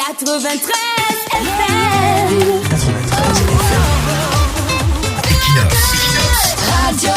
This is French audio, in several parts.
93 FM. Radio.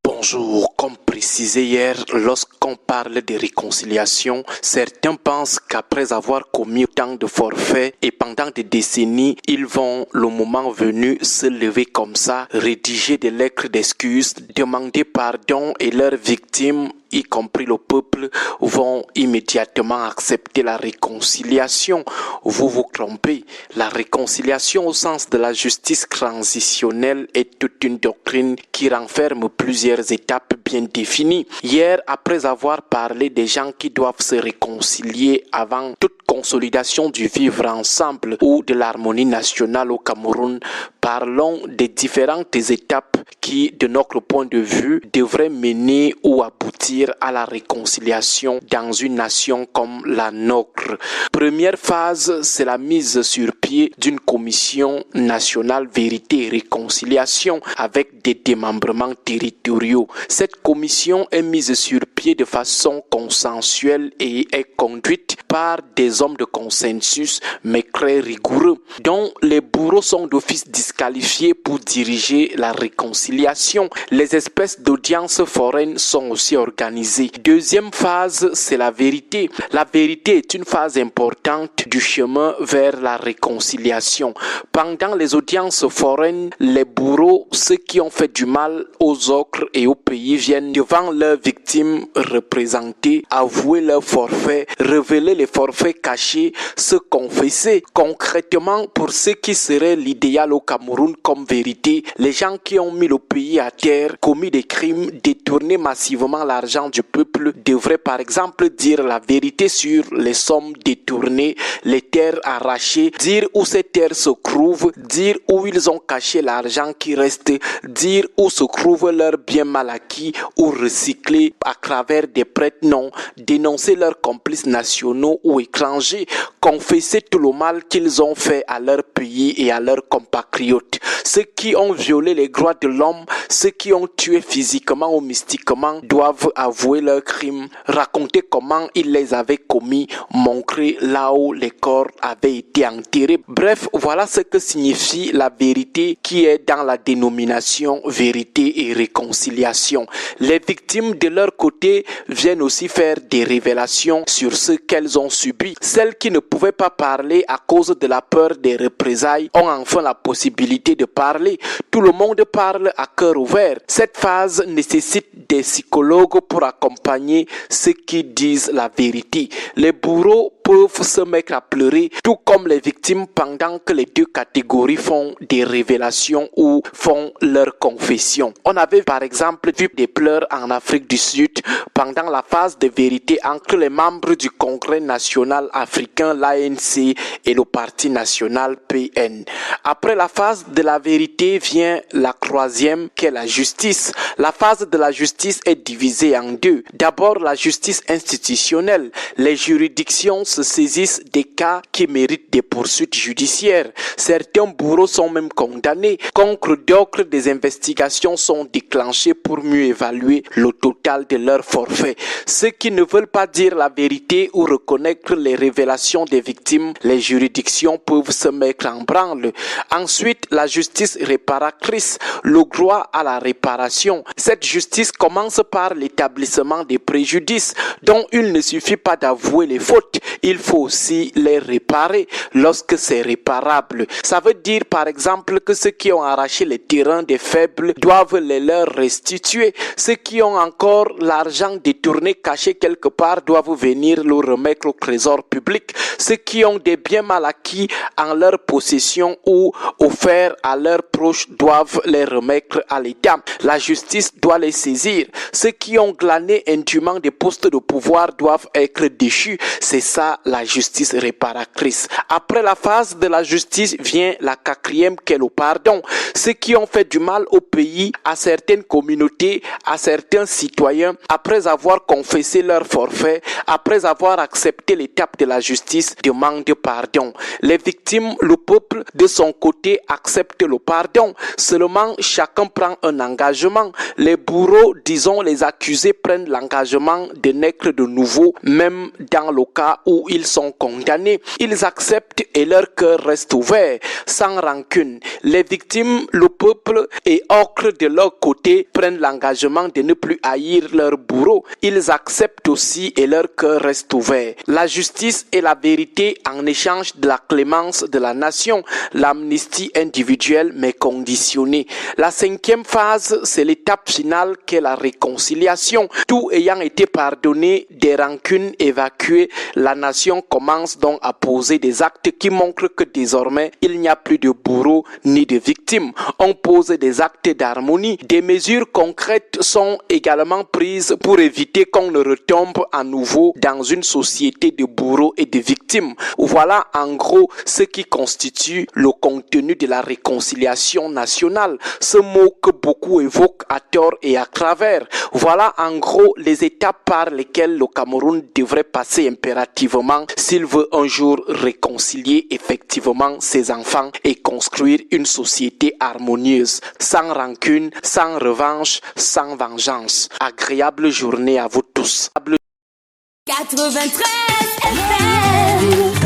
Bonjour, comme précisé hier, lorsqu'on parle de réconciliation, certains pensent qu'après avoir commis tant de forfaits et pendant des décennies, ils vont, le moment venu, se lever comme ça, rédiger des lettres d'excuses, demander pardon et leurs victimes, y compris le peuple, vont immédiatement accepter la réconciliation. Vous vous trompez. La réconciliation au sens de la justice transitionnelle est toute une doctrine qui renferme plusieurs étapes bien définies. Hier, après avoir parlé des gens qui doivent se réconcilier avant toute consolidation du vivre ensemble ou de l'harmonie nationale au Cameroun, parlons des différentes étapes qui, de notre point de vue, devraient mener ou aboutir à la réconciliation dans une nation comme la nôtre. Première phase, c'est la mise sur pied d'une commission nationale vérité et réconciliation avec des démembrements territoriaux. Cette commission est mise sur pied de façon consensuelle et est conduite par des hommes de consensus mais très rigoureux, dont les bourreaux sont d'office disqualifiés pour diriger la réconciliation. Les espèces d'audiences foraines sont aussi organisées. Deuxième phase, c'est la vérité. La vérité est une phase importante du chemin vers la réconciliation. Pendant les audiences foraines, les bourreaux, ceux qui ont fait du mal aux autres et au pays, viennent devant leurs victimes représentées, avouer leurs forfaits, révéler les forfaits cachés, se confesser. Concrètement, pour ce qui serait l'idéal au Cameroun comme vérité, les gens qui ont mis le pays à terre, commis des crimes, détourné massivement l'argent du peuple, devraient par exemple dire la vérité sur les sommes détournées, les terres arrachées, dire où ces terres se trouvent, dire où ils ont caché l'argent qui reste, dire où se trouvent leurs biens mal acquis ou recyclés à travers des prêts non, dénoncer leurs complices nationaux ou étrangers, confesser tout le mal qu'ils ont fait à leur pays et à leurs compatriotes. Ceux qui ont violé les droits de l'homme, ceux qui ont tué physiquement ou mystiquement doivent avouer leurs crimes, raconter comment ils les avaient commis, montrer là où les corps avaient été enterrés. Bref, voilà ce que signifie la vérité qui est dans la dénomination vérité et réconciliation. Les victimes de leur côté viennent aussi faire des révélations sur ce qu'elles ont subi. Celles qui ne pouvaient pas parler à cause de la peur des représailles ont enfin la possibilité de parler. Tout le monde parle à cœur ouvert. Cette phase nécessite des psychologues pour accompagner ceux qui disent la vérité. Les bourreaux peuvent se mettre à pleurer, tout comme les victimes, pendant que les deux catégories font des révélations ou font leur confession. On avait par exemple vu des pleurs en Afrique du Sud pendant la phase de vérité entre les membres du Congrès national africain, l'ANC, et le Parti national PN. Après la phase de la vérité vient la troisième, qui est la justice. La phase de la justice est divisée en deux. D'abord, la justice institutionnelle. Les juridictions se saisissent des cas qui méritent des poursuites judiciaires. Certains bourreaux sont même condamnés. Contre d'autres, des investigations sont déclenchées pour mieux évaluer le total de leurs forfaits. Ceux qui ne veulent pas dire la vérité ou reconnaître les révélations des victimes, les juridictions peuvent se mettre en branle. Ensuite, la justice réparatrice, le droit à la réparation. Cette justice commence par l'établissement des préjudices, dont il ne suffit pas d'avouer les fautes, il faut aussi les réparer lorsque c'est réparable. Ça veut dire par exemple que ceux qui ont arraché les terrains des faibles doivent les leur restituer. Ceux qui ont encore l'argent détourné caché quelque part doivent venir le remettre au trésor public. Ceux qui ont des biens mal acquis en leur possession ou offerts à leurs proches doivent les remettre à l'État. La justice doit les saisir. Ceux qui ont glané indûment des postes de pouvoir doivent être déchus. C'est ça la justice réparatrice. Après la phase de la justice vient la quatrième, qui est le pardon. Ceux qui ont fait du mal au pays, à certaines communautés, à certains citoyens, après avoir confessé leur forfait, après avoir accepté l'étape de la justice, demandent pardon. Les victimes, le peuple, de son côté, accepte le pardon. Seulement, chacun prend un engagement. Les bourreaux, disons les accusés, prennent l'engagement de naître de nouveau, même dans le cas où où ils sont condamnés. Ils acceptent et leur cœur reste ouvert, sans rancune. Les victimes, le peuple et ocre de leur côté prennent l'engagement de ne plus haïr leurs bourreaux. Ils acceptent aussi et leur cœur reste ouvert. La justice et la vérité en échange de la clémence de la nation, l'amnistie individuelle mais conditionnée. La 5e phase, c'est l'étape finale qu'est la réconciliation. Tout ayant été pardonné, des rancunes évacuées, la nation commence donc à poser des actes qui montrent que désormais, il n'y a plus de bourreaux ni de victimes. On pose des actes d'harmonie. Des mesures concrètes sont également prises pour éviter qu'on ne retombe à nouveau dans une société de bourreaux et de victimes. Voilà en gros ce qui constitue le contenu de la réconciliation nationale. Ce mot que beaucoup évoquent à tort et à travers. Voilà en gros les étapes par lesquelles le Cameroun devrait passer impérativement s'il veut un jour réconcilier effectivement ses enfants et construire une société harmonieuse, sans rancune, sans revanche, sans vengeance. Agréable journée à vous tous. 93 FM.